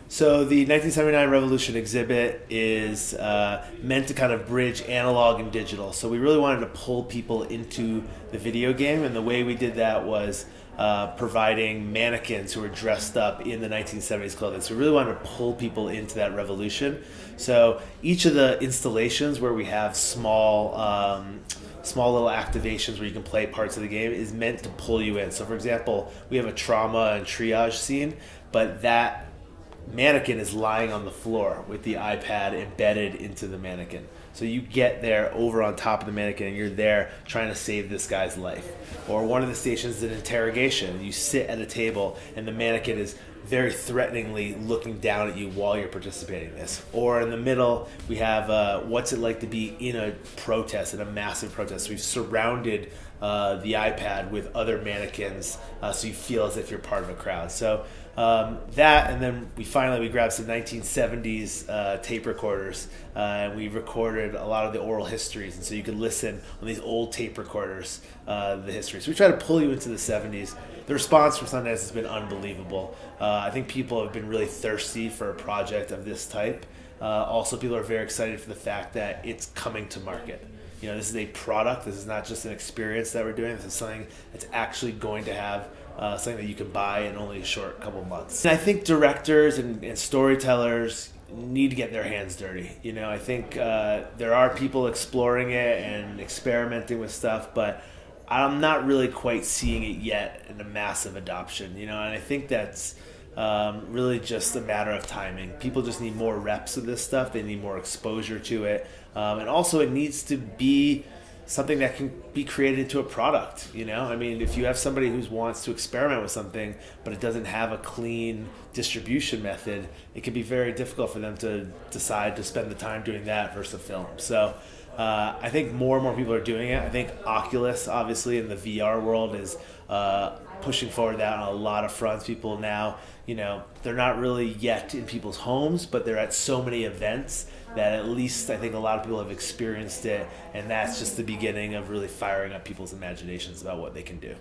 So the 1979 Revolution exhibit is meant to kind of bridge analog and digital. So we really wanted to pull people into the video game, and the way we did that was providing mannequins who were dressed up in the 1970s clothing. So we really wanted to pull people into that revolution. So each of the installations where we have small little activations where you can play parts of the game is meant to pull you in. So for example, we have a trauma and triage scene, but that mannequin is lying on the floor with the iPad embedded into the mannequin. So you get there over on top of the mannequin and you're there trying to save this guy's life. Or one of the stations is an interrogation. You sit at a table and the mannequin is very threateningly looking down at you while you're participating in this. Or in the middle, we have what's it like to be in a protest, in a massive protest. So we've surrounded the iPad with other mannequins so you feel as if you're part of a crowd. So that, and then we grabbed some 1970s tape recorders and we recorded a lot of the oral histories, and so you could listen on these old tape recorders the history. So we try to pull you into the 70s. The response from Sundance has been unbelievable. I think people have been really thirsty for a project of this type. Also, people are very excited for the fact that it's coming to market. You know, this is a product. This is not just an experience that we're doing. This is something that's actually going to have something that you can buy in only a short couple of months. And I think directors and storytellers need to get their hands dirty. You know, I think there are people exploring it and experimenting with stuff, but I'm not really quite seeing it yet in a massive adoption. You know, and I think that's really just a matter of timing. People just need more reps of this stuff. They need more exposure to it. And also it needs to be something that can be created into a product. You know, I mean, if you have somebody who wants to experiment with something, but it doesn't have a clean distribution method, it can be very difficult for them to decide to spend the time doing that versus a film. So I think more and more people are doing it. I think Oculus, obviously, in the VR world is pushing forward that on a lot of fronts. People now, you know, they're not really yet in people's homes, but they're at so many events that at least I think a lot of people have experienced it, and that's just the beginning of really firing up people's imaginations about what they can do.